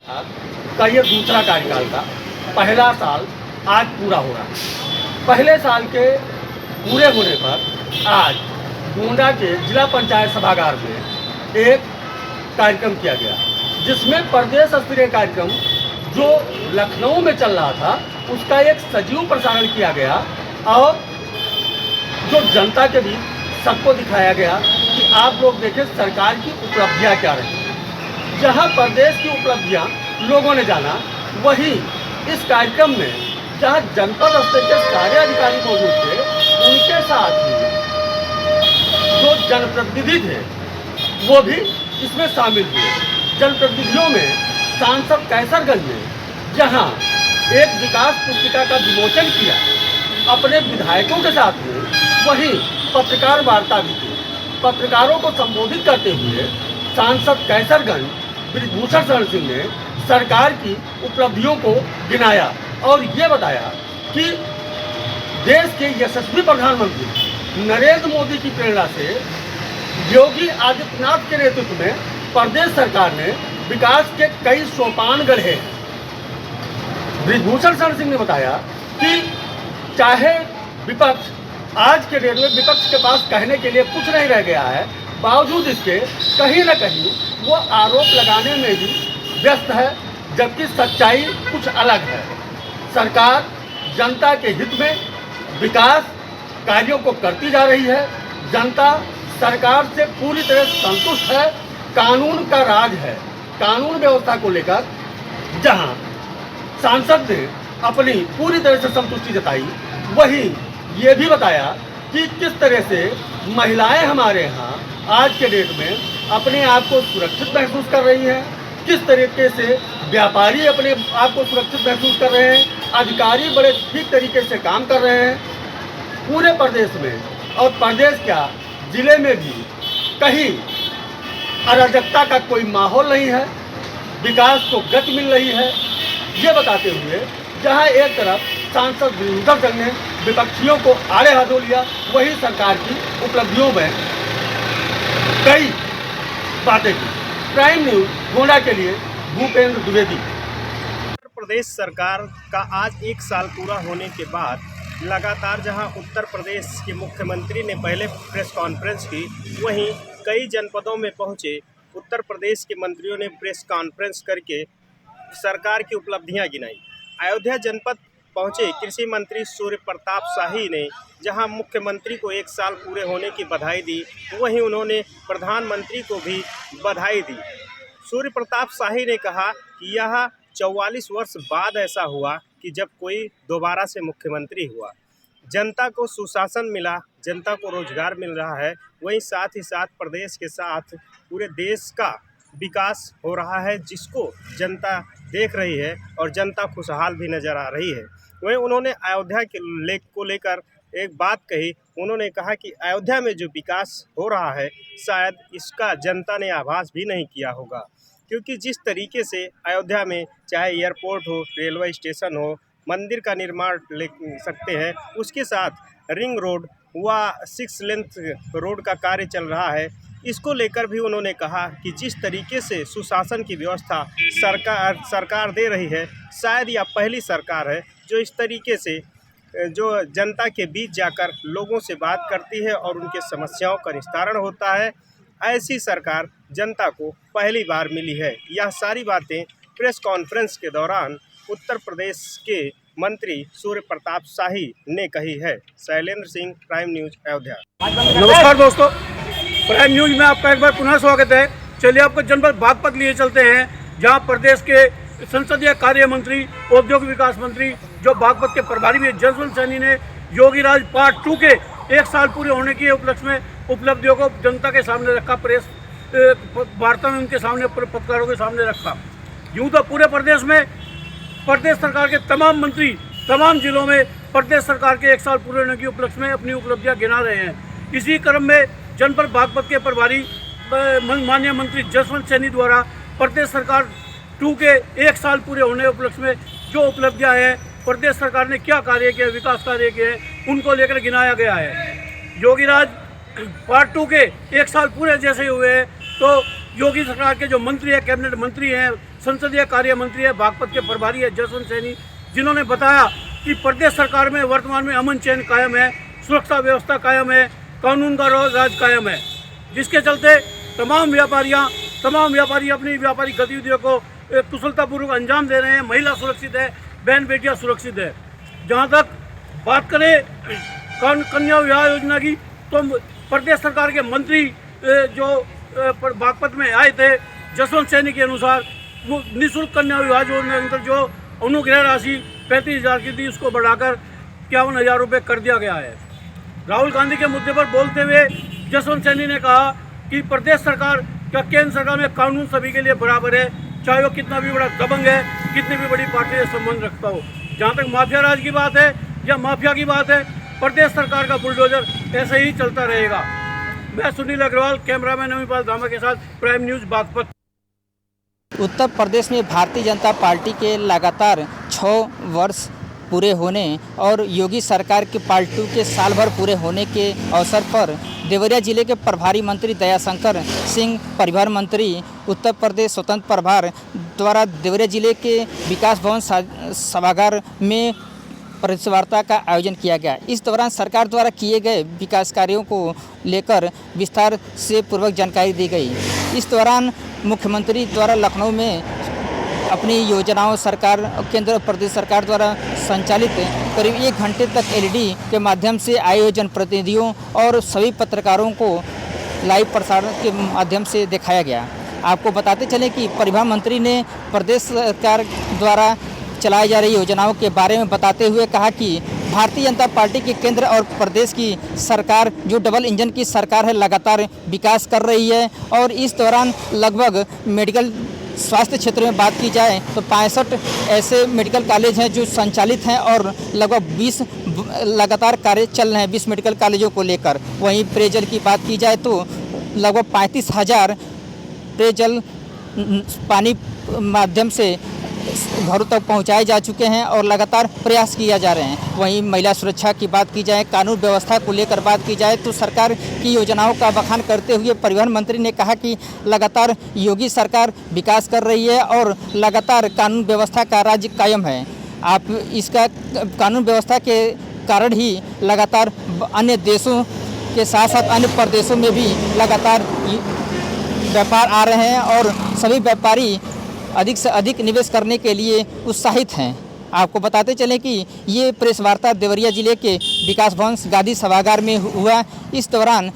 का ये दूसरा कार्यकाल था। पहला साल आज पूरा हो रहा है। पहले साल के पूरे होने पर आज गोंडा के जिला पंचायत सभागार में एक कार्यक्रम किया गया, जिसमें प्रदेश स्तरीय कार्यक्रम जो लखनऊ में चल रहा था उसका एक सजीव प्रसारण किया गया और जो जनता के बीच सबको दिखाया गया कि आप लोग देखें सरकार की उपलब्धियां क्या रही। जहां प्रदेश की उपलब्धियां लोगों ने जाना, वहीं इस कार्यक्रम में जहां जनपद स्तर के सारे अधिकारी मौजूद थे, उनके साथ ही जो जनप्रतिनिधि थे वो भी इसमें शामिल हुए। जनप्रतिनिधियों में सांसद कैसरगंज ने जहां एक विकास पुस्तिका का विमोचन किया अपने विधायकों के साथ में, वहीं पत्रकार वार्ता भी की। पत्रकारों को संबोधित करते हुए सांसद कैसरगंज बृजभूषण शरण सिंह ने सरकार की उपलब्धियों को गिनाया और ये बताया कि देश के यशस्वी प्रधानमंत्री नरेंद्र मोदी की प्रेरणा से योगी आदित्यनाथ के नेतृत्व में प्रदेश सरकार ने विकास के कई सोपान गढ़े हैं। बृजभूषण शरण सिंह ने बताया कि चाहे विपक्ष आज के डेट में विपक्ष के पास कहने के लिए कुछ नहीं रह गया है, बावजूद इसके कहीं न कहीं वो आरोप लगाने में भी व्यस्त है, जबकि सच्चाई कुछ अलग है। सरकार जनता के हित में विकास कार्यों को करती जा रही है। जनता सरकार से पूरी तरह संतुष्ट है। कानून का राज है। कानून व्यवस्था को लेकर जहां सांसद ने अपनी पूरी तरह से संतुष्टि जताई, वहीं ये भी बताया कि किस तरह से महिलाएं हमारे यहाँ आज के डेट में अपने आप को सुरक्षित महसूस कर रही हैं, किस तरीके से व्यापारी अपने आप को सुरक्षित महसूस कर रहे हैं, अधिकारी बड़े ठीक तरीके से काम कर रहे हैं। पूरे प्रदेश में और प्रदेश क्या जिले में भी कहीं अराजकता का कोई माहौल नहीं है, विकास को गति मिल रही है। ये बताते हुए जहां एक तरफ सांसद बृजभूषण सिंह ने विपक्षियों को आड़े हाथों लिया, वहीं सरकार की उपलब्धियों में कई बातें की। प्राइम न्यूज गोंडा के लिए भूपेंद्र द्विवेदी। उत्तर प्रदेश सरकार का आज एक साल पूरा होने के बाद लगातार जहां उत्तर प्रदेश के मुख्यमंत्री ने पहले प्रेस कॉन्फ्रेंस की, वहीं कई जनपदों में पहुंचे उत्तर प्रदेश के मंत्रियों ने प्रेस कॉन्फ्रेंस करके सरकार की उपलब्धियां गिनाई। अयोध्या जनपद पहुंचे कृषि मंत्री सूर्य प्रताप शाही ने जहां मुख्यमंत्री को एक साल पूरे होने की बधाई दी, वहीं उन्होंने प्रधानमंत्री को भी बधाई दी। सूर्य प्रताप शाही ने कहा कि यह 44 वर्ष बाद ऐसा हुआ कि जब कोई दोबारा से मुख्यमंत्री हुआ। जनता को सुशासन मिला, जनता को रोजगार मिल रहा है, वहीं साथ ही साथ प्रदेश के साथ पूरे देश का विकास हो रहा है, जिसको जनता देख रही है और जनता खुशहाल भी नज़र आ रही है। वहीं उन्होंने अयोध्या को लेकर एक बात कही। उन्होंने कहा कि अयोध्या में जो विकास हो रहा है, शायद इसका जनता ने आभास भी नहीं किया होगा, क्योंकि जिस तरीके से अयोध्या में चाहे एयरपोर्ट हो, रेलवे स्टेशन हो, मंदिर का निर्माण ले सकते हैं, उसके साथ रिंग रोड व 6 लेंथ रोड का कार्य चल रहा है। इसको लेकर भी उन्होंने कहा कि जिस तरीके से सुशासन की व्यवस्था सरकार दे रही है, शायद यह पहली सरकार है जो इस तरीके से जो जनता के बीच जाकर लोगों से बात करती है और उनके समस्याओं का निस्तारण होता है। ऐसी सरकार जनता को पहली बार मिली है। यह सारी बातें प्रेस कॉन्फ्रेंस के दौरान उत्तर प्रदेश के मंत्री सूर्य प्रताप शाही ने कही है। Shailendra Singh, prime news, Ayodhya. नमस्कार दोस्तों, प्राइम न्यूज में आपका एक बार पुनः स्वागत है। चलिए आपको जनपद बागपत लिए चलते हैं, जहां प्रदेश के संसदीय कार्य मंत्री, औद्योगिक विकास मंत्री, जो बागपत के प्रभारी भी जसवंत सैनी ने योगी राज पार्ट 2 के एक साल पूरे होने के उपलक्ष्य में उपलब्धियों को जनता के सामने रखा, प्रेस वार्ता में उनके सामने, पत्रकारों के सामने रखा। यूँ तो पूरे प्रदेश में प्रदेश सरकार के तमाम मंत्री तमाम जिलों में प्रदेश सरकार के एक साल पूरे होने के उपलक्ष्य में अपनी उपलब्धियां गिना रहे हैं। इसी क्रम में जनपद बागपत के प्रभारी माननीय मंत्री जसवंत सैनी द्वारा प्रदेश सरकार 2 के एक साल पूरे होने उपलक्ष्य में जो उपलब्धियां हैं, प्रदेश सरकार ने क्या कार्य किए, विकास कार्य किए हैं, उनको लेकर गिनाया गया है। योगी राज पार्ट 2 के एक साल पूरे जैसे हुए हैं, तो योगी सरकार के जो मंत्री हैं, कैबिनेट मंत्री हैं, संसदीय कार्य मंत्री है, बागपत के प्रभारी है जसवंत सैनी, जिन्होंने बताया कि प्रदेश सरकार में वर्तमान में अमन चैन कायम है, सुरक्षा व्यवस्था कायम है, कानून का राज कायम है, जिसके चलते तमाम व्यापारी अपनी व्यापारिक गतिविधियों को कुशलतापूर्वक अंजाम दे रहे हैं। महिला सुरक्षित है, बहन बेटियां सुरक्षित है। जहां तक बात करें कन्या विवाह योजना की, तो प्रदेश सरकार के मंत्री जो बागपत में आए थे, जसवंत सैनी के अनुसार निःशुल्क कन्या विवाह योजना के अंदर जो अनुग्रह राशि 35,000 की थी, उसको बढ़ाकर 51,000 रुपये कर दिया गया है। राहुल गांधी के मुद्दे पर बोलते हुए जसवंत सैनी ने कहा कि प्रदेश सरकार का केंद्र सरकार में कानून सभी के लिए बराबर है, चाहे वो कितना भी बड़ा दबंग है, कितनी भी बड़ी पार्टी से संबंध रखता हो। जहाँ तक माफिया राज की बात है या माफिया की बात है, प्रदेश सरकार का बुलडोजर ऐसे ही चलता रहेगा। मैं सुनील अग्रवाल, कैमरामैन अमिपाल धामा के साथ, प्राइम न्यूज़ बागपत। उत्तर प्रदेश में भारतीय जनता पार्टी के लगातार 6 वर्ष पूरे होने और योगी सरकार के पार्ट 2 के साल भर पूरे होने के अवसर पर देवरिया जिले के प्रभारी मंत्री दयाशंकर सिंह, परिवहन मंत्री उत्तर प्रदेश स्वतंत्र प्रभार द्वारा देवरिया जिले के विकास भवन सभागार में प्रेस वार्ता का आयोजन किया गया। इस दौरान सरकार द्वारा किए गए विकास कार्यों को लेकर विस्तार से पूर्वक जानकारी दी गई। इस दौरान मुख्यमंत्री द्वारा लखनऊ में अपनी योजनाओं सरकार केंद्र और प्रदेश सरकार द्वारा संचालित करीब 1 घंटे तक एलईडी के माध्यम से आए जनप्रतिनिधियों और सभी पत्रकारों को लाइव प्रसारण के माध्यम से दिखाया गया। आपको बताते चलें कि परिवहन मंत्री ने प्रदेश सरकार द्वारा चलाई जा रही योजनाओं के बारे में बताते हुए कहा कि भारतीय जनता पार्टी की केंद्र और प्रदेश की सरकार जो डबल इंजन की सरकार है, लगातार विकास कर रही है। और इस दौरान लगभग मेडिकल स्वास्थ्य क्षेत्र में बात की जाए तो 65 ऐसे मेडिकल कॉलेज हैं जो संचालित हैं और लगभग 20 लगातार कार्य चल रहे हैं 20 मेडिकल कॉलेजों को लेकर। वहीं पेयजल की बात की जाए तो लगभग 35,000 पेयजल पानी माध्यम से घरों तक पहुंचाए जा चुके हैं और लगातार प्रयास किया जा रहे हैं। वहीं महिला सुरक्षा की बात की जाए, कानून व्यवस्था को लेकर बात की जाए तो सरकार की योजनाओं का बखान करते हुए परिवहन मंत्री ने कहा कि लगातार योगी सरकार विकास कर रही है और लगातार कानून व्यवस्था का राज्य कायम है। आप इसका कानून व्यवस्था के कारण ही लगातार अन्य देशों के साथ साथ अन्य प्रदेशों में भी लगातार व्यापार आ रहे हैं और सभी व्यापारी अधिक से अधिक निवेश करने के लिए उत्साहित हैं। आपको बताते चलें कि ये प्रेस वार्ता देवरिया जिले के विकास भवन गांधी सभागार में हुआ। इस दौरान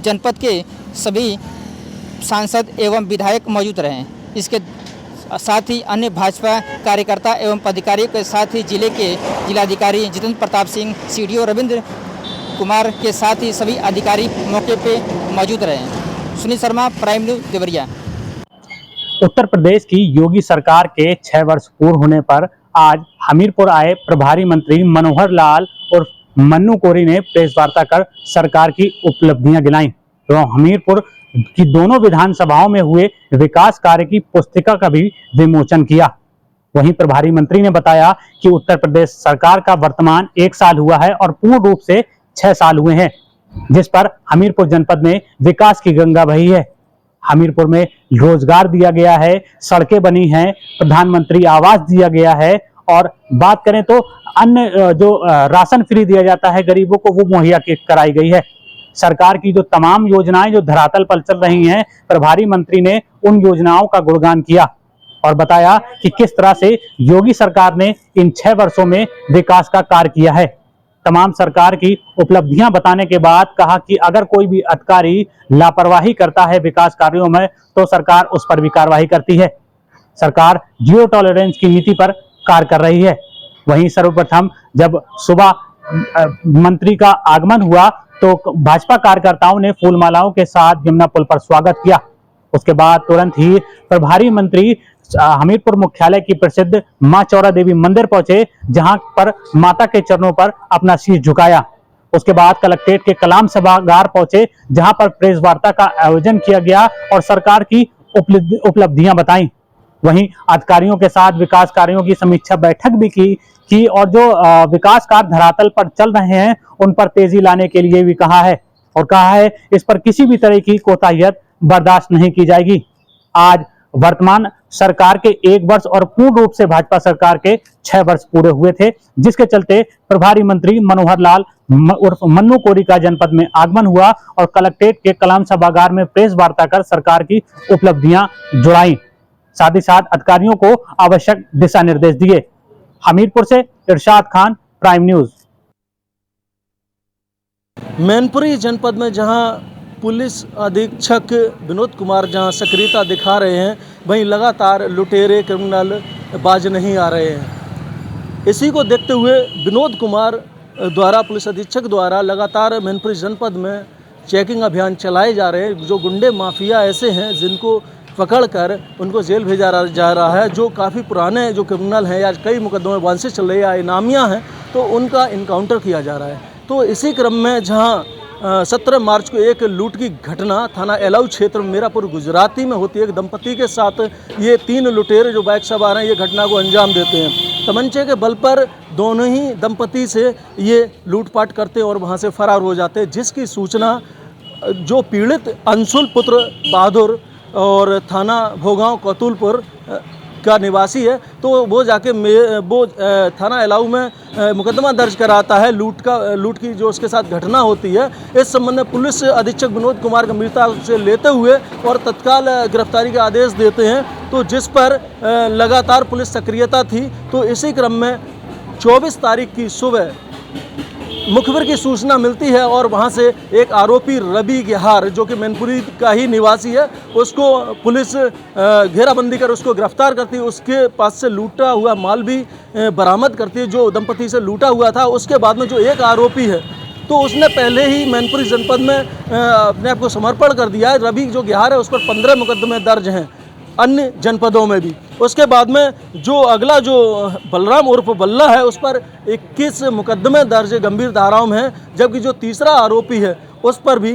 जनपद के सभी सांसद एवं विधायक मौजूद रहे। इसके साथ ही अन्य भाजपा कार्यकर्ता एवं पदाधिकारियों के साथ ही जिले के जिलाधिकारी जितेंद्र प्रताप सिंह, सीडीओ रविंद्र कुमार के साथ ही सभी अधिकारी मौके पे मौजूद रहे। Sunil Sharma, prime news Deoria. उत्तर प्रदेश की योगी सरकार के 6 वर्ष पूर्ण होने पर आज हमीरपुर आए प्रभारी मंत्री मनोहर लाल और मन्नू कोरी ने प्रेस वार्ता कर सरकार की उपलब्धियां गिनाई एवं हमीरपुर की दोनों विधानसभाओं में हुए विकास कार्य की पुस्तिका का भी विमोचन किया। वहीं प्रभारी मंत्री ने बताया कि उत्तर प्रदेश सरकार का वर्तमान 1 साल हुआ है और पूर्ण रूप से 6 साल हुए हैं, जिस पर हमीरपुर जनपद में विकास की गंगा बही है। हमीरपुर में रोजगार दिया गया है, सड़कें बनी हैं, प्रधानमंत्री आवास दिया गया है और बात करें तो अन्य जो राशन फ्री दिया जाता है गरीबों को, वो मुहैया कराई गई है। सरकार की जो तमाम योजनाएं जो धरातल पर चल रही हैं, प्रभारी मंत्री ने उन योजनाओं का गुणगान किया और बताया कि किस तरह से योगी सरकार ने इन 6 वर्षों में विकास का कार्य किया है। तमाम सरकार की उपलब्धियां बताने के बाद कहा कि अगर कोई भी अधिकारी लापरवाही करता है विकास कार्यों में तो सरकार उस पर भी कार्रवाई करती है। सरकार जीरो टॉलरेंस की नीति पर कार्य कर रही है। वहीं सर्वप्रथम जब सुबह मंत्री का आगमन हुआ तो भाजपा कार्यकर्ताओं ने फूलमालाओं के साथ यमुना पुल पर स्वागत किया। उसके बाद तुरंत ही प्रभारी मंत्री हमीरपुर मुख्यालय की प्रसिद्ध मां चौरा देवी मंदिर पहुंचे, जहां पर माता के चरणों पर अपना शीश झुकाया। उसके बाद कलेक्ट्रेट के कलाम सभागार पहुंचे, जहां पर प्रेस वार्ता का आयोजन किया गया और सरकार की उपलब्धियां बताई। वहीं अधिकारियों के साथ विकास कार्यों की समीक्षा बैठक भी की और जो विकास कार्य धरातल पर चल रहे हैं उन पर तेजी लाने के लिए भी कहा है और कहा है इस पर किसी भी तरह की कोताहियत बर्दाश्त नहीं की जाएगी। आज वर्तमान सरकार के 1 वर्ष और पूर्ण रूप से भाजपा सरकार के 6 वर्ष पूरे हुए थे, जिसके चलते प्रभारी मंत्री मनोहर लाल उर्फ मन्नू कोरी का जनपद में आगमन हुआ और कलेक्ट्रेट के कलाम सभागार में प्रेस वार्ता कर सरकार की उपलब्धियां जुड़ाई, साथ ही साथ अधिकारियों को आवश्यक दिशा निर्देश दिए। हमीरपुर से इरशाद खान, प्राइम न्यूज। मैनपुरी जनपद में जहां पुलिस अधीक्षक विनोद कुमार जहां सक्रियता दिखा रहे हैं, वहीं लगातार लुटेरे क्रिमिनल बाज नहीं आ रहे हैं। इसी को देखते हुए विनोद कुमार द्वारा, पुलिस अधीक्षक द्वारा लगातार मैनपुरी जनपद में चेकिंग अभियान चलाए जा रहे हैं। जो गुंडे माफिया ऐसे हैं जिनको पकड़कर उनको जेल भेजा जा रहा है, जो काफ़ी पुराने जो क्रिमिनल हैं या कई मुकदमों में वांछित चल रहे हैं या इनामियाँ हैं, तो उनका इनकाउंटर किया जा रहा है। तो इसी क्रम में जहां 17 मार्च को एक लूट की घटना थाना एलाऊ क्षेत्र में मीरापुर गुजराती में होती है। एक दंपति के साथ ये 3 लुटेरे जो बाइक सवार हैं ये घटना को अंजाम देते हैं। तमंचे के बल पर दोनों ही दंपति से ये लूटपाट करते हैं और वहाँ से फरार हो जाते हैं, जिसकी सूचना जो पीड़ित अंशुल पुत्र बहादुर और थाना भोगांव कौतुलपुर का निवासी है, तो वो जाके थाना एलाऊ में मुकदमा दर्ज कराता है लूट की जो उसके साथ घटना होती है। इस संबंध में पुलिस अधीक्षक विनोद कुमार गंभीरता से लेते हुए और तत्काल गिरफ्तारी का आदेश देते हैं, तो जिस पर लगातार पुलिस सक्रियता थी। तो इसी क्रम में 24 तारीख की सुबह मुखबिर की सूचना मिलती है और वहां से एक आरोपी रवि गेहार जो कि मैनपुरी का ही निवासी है, उसको पुलिस घेराबंदी कर उसको गिरफ्तार करती है। उसके पास से लूटा हुआ माल भी बरामद करती है जो दंपति से लूटा हुआ था। उसके बाद में जो एक आरोपी है, तो उसने पहले ही मैनपुरी जनपद में अपने आप को समर्पण कर दिया है। रवि जो गेहार है उस पर 15 मुकदमे दर्ज हैं अन्य जनपदों में भी। उसके बाद में जो अगला जो बलराम उर्फ बल्ला है उस पर 21 मुकदमे दर्ज गंभीर धाराओं में हैं, जबकि जो तीसरा आरोपी है उस पर भी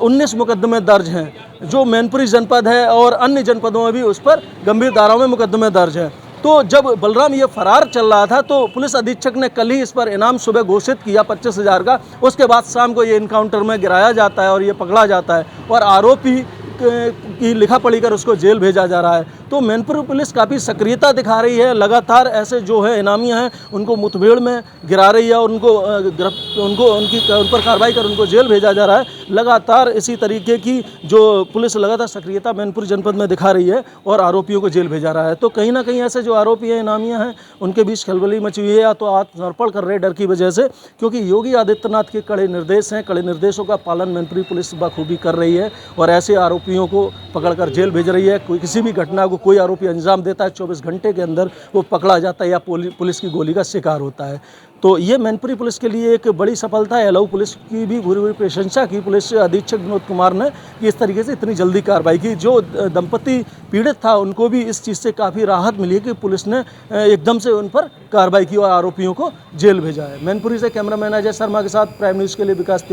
19 मुकदमे दर्ज हैं। जो मैनपुरी जनपद है और अन्य जनपदों में भी उस पर गंभीर धाराओं में मुकदमे दर्ज हैं। तो जब बलराम ये फरार चल रहा था तो पुलिस अधीक्षक ने कल ही इस पर इनाम सुबह घोषित किया 25,000 का। उसके बाद शाम को ये इनकाउंटर में गिराया जाता है और ये पकड़ा जाता है और आरोपी की लिखा पढ़ी कर उसको जेल भेजा जा रहा है। तो मैनपुरी पुलिस काफ़ी सक्रियता दिखा रही है, लगातार ऐसे जो है इनामियां हैं उनको मुठभेड़ में गिरा रही है और उन पर कार्रवाई कर उनको जेल भेजा जा रहा है। लगातार इसी तरीके की जो पुलिस लगातार सक्रियता मैनपुरी जनपद में दिखा रही है और आरोपियों को जेल भेजा रहा है। तो कहीं ना कहीं ऐसे जो आरोपी हैं, इनामियां हैं, उनके बीच खलबली मची हुई है या तो आत्मसमर्पण कर रहे डर की वजह से, क्योंकि योगी आदित्यनाथ के कड़े निर्देश हैं। कड़े निर्देशों का पालन मैनपुरी पुलिस बखूबी कर रही है और ऐसे आरोपियों को पकड़कर जेल भेज रही है। कोई किसी भी घटना को कोई आरोपी अंजाम देता है 24 घंटे के अंदर वो पकड़ा जाता है या पुलिस की गोली का शिकार होता है। तो ये मैनपुरी पुलिस के लिए एक बड़ी सफलता है। एलाऊ पुलिस की भी पूरी प्रशंसा की पुलिस अधीक्षक विनोद कुमार ने कि इस तरीके से इतनी जल्दी कार्रवाई की। जो दंपति पीड़ित था उनको भी इस चीज़ से काफ़ी राहत मिली है कि पुलिस ने एकदम से उन पर कार्रवाई की और आरोपियों को जेल भेजा है। मैनपुरी से कैमरामैन अजय शर्मा के साथ प्राइम न्यूज़ के लिए विकास।